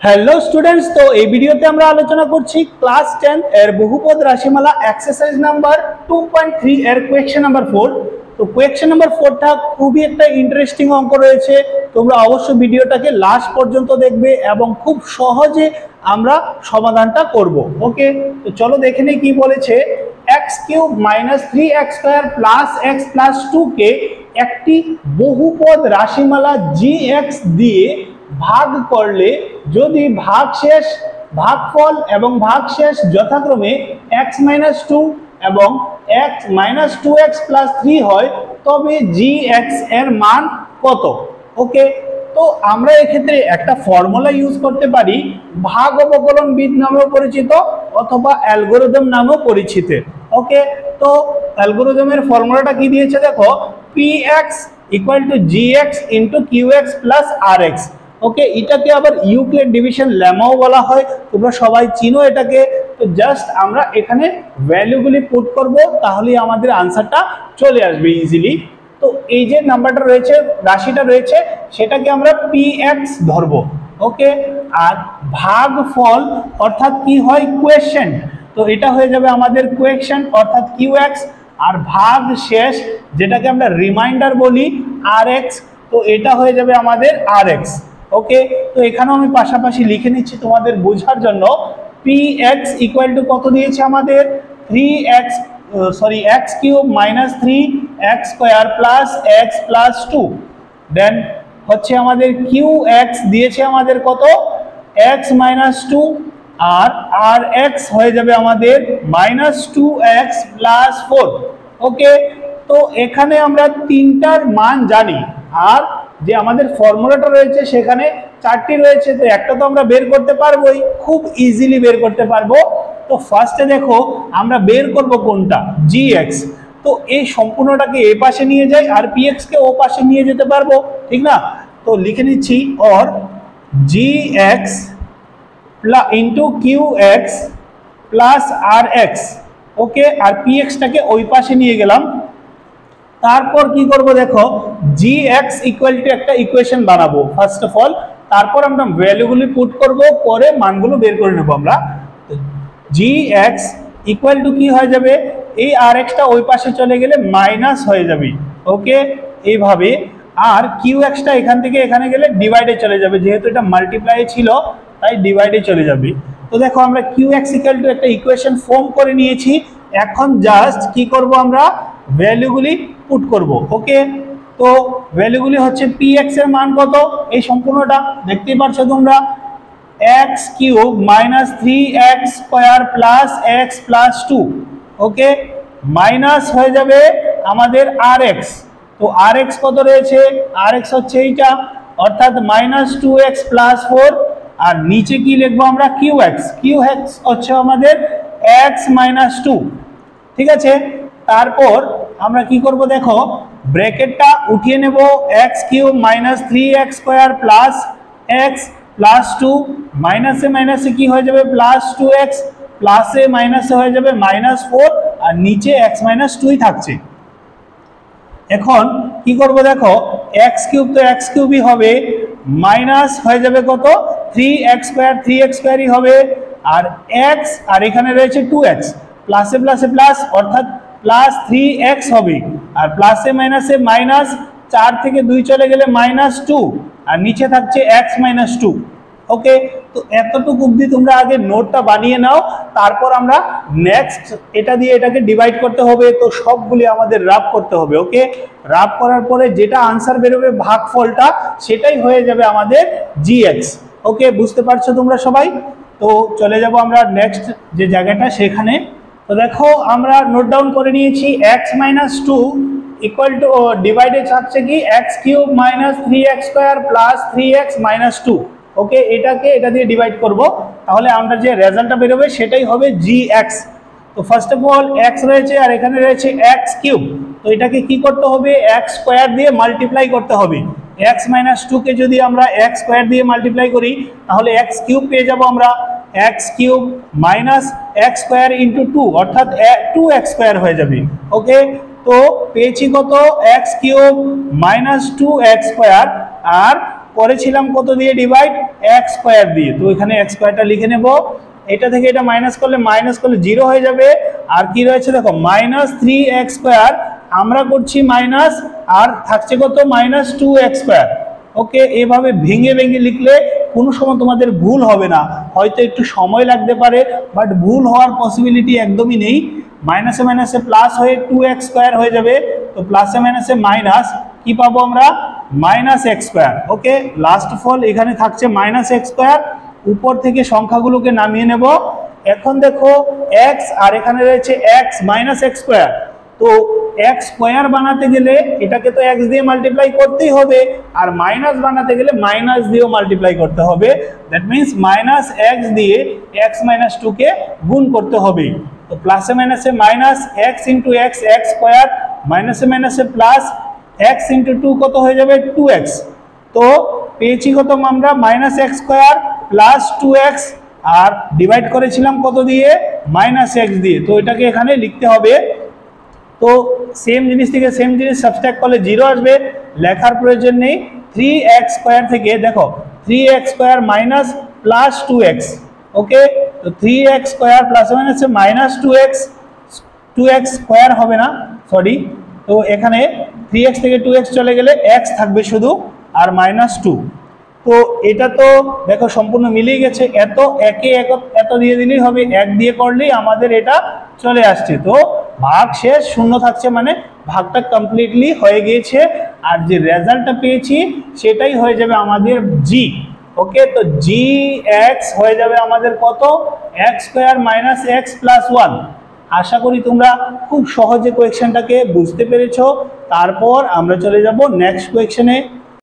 Hello students, তো এই ভিডিওতে আমরা আলোচনা করছি ক্লাস 10 এর বহুপদ রাশিমালা এক্সারসাইজ নাম্বার 2.3 এর কোয়েশ্চেন নাম্বার 4। তো কোয়েশ্চেন নাম্বার 4টা খুবই একটা ইন্টারেস্টিং অঙ্ক রয়েছে। তোমরা অবশ্যই ভিডিওটাকে লাস্ট পর্যন্ত দেখবে এবং খুব সহজে আমরা সমাধানটা করব। ওকে, তো চলো দেখে নিই কি বলেছে। x³ - 3x² + x + 2 কে একটি বহুপদ রাশিমালা gx দিয়ে ভাগ করলে যদি ভাগশেষ, ভাগফল এবং ভাগশেষ যথাক্রমে x - 2 এবং x - 2x + 3 হয় তবে gx এর মান কত। ওকে, তো আমরা এক্ষেত্রে একটা ফর্মুলা ইউজ করতে পারি, ভাগ অবকলনবিদ নামেও পরিচিত অথবা অ্যালগরিদম নামেও পরিচিত। ওকে, তো অ্যালগরিদমের ফর্মুলাটা কি দিয়েছে দেখো, px = gx * qx + rx। ওকে, এটাকে আবার ইউক্লিড ডিভিশন লেমাও বলা হয়, তোমরা সবাই চিনো এটাকে। তো জাস্ট আমরা এখানে ভ্যালুগুলি পুট করব, তাহলেই আমাদের আনসারটা চলে আসবে ইজিলি। তো এই যে নাম্বারটা রয়েছে, রাশিটা রয়েছে, সেটাকে আমরা px ধরবো। ওকে, আর ভাগফল অর্থাৎ কি হয়, কোয়েশ্চেন, তো এটা হয়ে যাবে আমাদের কোয়েশ্চেন অর্থাৎ qx, আর ভাগ শেষ যেটাকে আমরা রিমাইন্ডার বলি rx, তো এটা হয়ে যাবে আমাদের rx। ওকে, তো এখানেও আমি পাশাপাশি লিখে নিচ্ছি তোমাদের বোঝার জন্য। px = কত দিয়েছে আমাদের, x³ - 3x² + x + 2। দেন হচ্ছে আমাদের qx দিয়েছে আমাদের কত, x - 2, আর rx হয়ে যাবে আমাদের -2x + 4। ওকে, তো এখানে আমরা তিনটার মান জানি, আর যে আমাদের ফর্মুলাটা রয়েছে সেখানে চারটি রয়েছে, তো একটা তো আমরা বের করতে পারবোই, খুব ইজিলি বের করতে পারবো। তো ফার্স্টে দেখো আমরা বের করব কোনটা, gx। তো এই সম্পূর্ণটাকে এ পাশে নিয়ে যাই আর px কে ও পাশে নিয়ে যেতে পারবো, ঠিক না? তো লিখে নিচ্ছি, or gx * qx + rx। Okay, আর px টাকে ওই পাশে নিয়ে গেলাম। তারপর কি করব দেখো, gx = একটা ইকুয়েশন বানাবো ফার্স্ট অফ অল, তারপর আমরা ভ্যালুগুলি পুট করব, পরে মানগুলো বের করে নেব আমরা। gx = কি হয়ে যাবে, এই rx টা ওই পাশে চলে গেলে মাইনাস হয়ে যাবে। ওকে, এইভাবে। আর qx টা এখান থেকে এখানে গেলে ডিভাইডে চলে যাবে, যেহেতু এটা মাল্টিপ্লাই ছিল তাই ডিভাইডে চলে যাবে। তো দেখো আমরা qx = একটা ইকুয়েশন ফর্ম করে নিয়েছি। এখন জাস্ট কি করব, আমরা ভ্যালুগুলি পুট করব। ওকে, তো ভ্যালুগুলি হচ্ছে px এর মান কত, এই সম্পূর্ণটা দেখতেই পাচ্ছ তোমরা, x³ - 3x² + x + 2। ওকে, মাইনাস হয়ে যাবে আমাদের rx। তো rx কত রয়েছে, rx হচ্ছে এইটা, অর্থাৎ -2x + 4। আর নিচে কি লিখবো আমরা, qx হচ্ছে আমাদের x - 2। ঠিক আছে, তারপর আমরা কি করব দেখো, ব্র্যাকেটটা উঠিয়ে নেব, x³ - 3x² + x + 2, মাইনাসে মাইনাসে কি হয়ে যাবে, +2x, প্লাসে মাইনাসে হয়ে যাবে -4, আর নিচে x - 2 থাকছে। এখন কি করব দেখো, x³ তো x³ হবে, মাইনাস হয়ে যাবে কত, 3x² হবে, আর x, আর এখানে রয়েছে 2x, প্লাসে প্লাসে প্লাস অর্থাৎ +3x হবে, আর প্লাসে মাইনাসে মাইনাস, 4 থেকে 2 চলে গেলে -2, আর নিচে থাকছে x - 2। ওকে, তো এতটুকু অবধি তোমরা আগে নোটটা বানিয়ে নাও, তারপর আমরা নেক্সট এটা দিয়ে এটাকে ডিভাইড করতে হবে, তো সবগুলি আমাদের রাব করতে হবে। ওকে, রাব করার পরে যেটা আনসার বেরোবে ভাগফলটা, সেটাই হয়ে যাবে আমাদের gx। ওকে, বুঝতে পারছো তোমরা সবাই? তো চলে যাব আমরা নেক্সট যে জায়গাটা সেখানে। তো দেখো আমরা নোট ডাউন করে নিয়েছি, x - 2 ডিভাইডে থাকছে কি, x³ - 3x² + 3x - 2। ওকে, এটাকে এটা দিয়ে ডিভাইড করব, তাহলে আমরা যে রেজাল্টটা বেরোবে সেটাই হবে gx। তো ফার্স্ট অফ অল x রয়েছে আর এখানে রয়েছে x³, তো এটাকে কি করতে হবে, x² দিয়ে মাল্টিপ্লাই করতে হবে। x - 2 কে যদি আমরা x² দিয়ে মাল্টিপ্লাই করি তাহলে x³ পেয়ে যাব আমরা, x³ - x² * 2 অর্থাৎ 2x² হয়ে যাবে। ওকে, তো পেয়েছি কত, x³ - 2x², আর করেছিলাম কত দিয়ে ডিভাইড, এক্স স্কোয়ার দিয়ে। তো এখানে এক্স স্কোয়ারটা লিখে নেব, এটা থেকে এটা মাইনাস করলে 0 হয়ে যাবে। আর কি রয়েছে দেখো মাইনাস 3x স্কোয়ার, আমরা করছি মাইনাস, আর থাকছে কত মাইনাস 2x স্কোয়ার। ওকে, এভাবে ভেঙে ভেঙে লিখলে কোনো সময় তোমাদের ভুল হবে না, হয়তো একটু সময় লাগতে পারে বাট ভুল হওয়ার পসিবিলিটি একদমই নেই। মাইনাসে মাইনাসে প্লাস হয়ে 2x স্কোয়ার হয়ে যাবে, তো প্লাসে মাইনাসে মাইনাস, কি পাবো আমরা মাইনাস এক্স স্কোয়ার। ওকে, লাস্ট ফল এখানে থাকছে মাইনাস এক্স স্কোয়ার। উপর থেকে সংখ্যাগুলোকে নামিয়ে নেব। এখন দেখো x আর এখানে রয়েছে x মাইনাস এক্স স্কোয়ার, তো x স্কোয়ার বানাতে গেলে এটাকে তো x দিয়ে মাল্টিপ্লাই করতেই হবে, আর মাইনাস বানাতে গেলে মাইনাস দিয়েও মাল্টিপ্লাই করতে হবে। দ্যাট মিন্স মাইনাস x দিয়ে x মাইনাস 2 কে গুণ করতে হবে। তো প্লাসে মাইনাসে minus x into x x square, মাইনাসে মাইনাসে প্লাস x ইন্টু 2 কত হয়ে যাবে 2x। তো পেয়েছি কত আমরা minus x square plus 2x, আর ডিভাইড করেছিলাম কত দিয়ে মাইনাস এক্স দিয়ে। তো এটাকে এখানে লিখতে হবে। তো সেম জিনিস থেকে সেম জিনিস সাবস্ট্রাক্ট করলে 0 আসবে, লেখার প্রয়োজন নেই। 3x স্কোয়ার থেকে দেখো 3x square minus plus 2x। ওকে, তো 3x square plus minus minus 2x square হবে না, সরি। তো এখানে 3x থেকে 2x চলে গেলে x থাকবে শুধু, আর মাইনাস 2। তো এটা তো দেখো সম্পূর্ণ মিলেই গেছে, এত একে এত দিয়ে দিলেই হবে, 1 দিয়ে করলেই আমাদের এটা চলে আসছে। তো ভাগ শেষ, শূন্য থাকছে মানে ভাগটা কমপ্লিটলি হয়ে গিয়েছে, আর যে রেজাল্টটা পেয়েছি সেটাই হয়ে যাবে আমাদের জি। ওকে, তো জি এক্স হয়ে যাবে আমাদের কত x square minus x plus 1। আশা করি তোমরা খুব সহজে কোয়েকশনটাকে বুঝতে পেরেছো। তারপর আমরা চলে যাব নেক্সট কোয়েকশনে।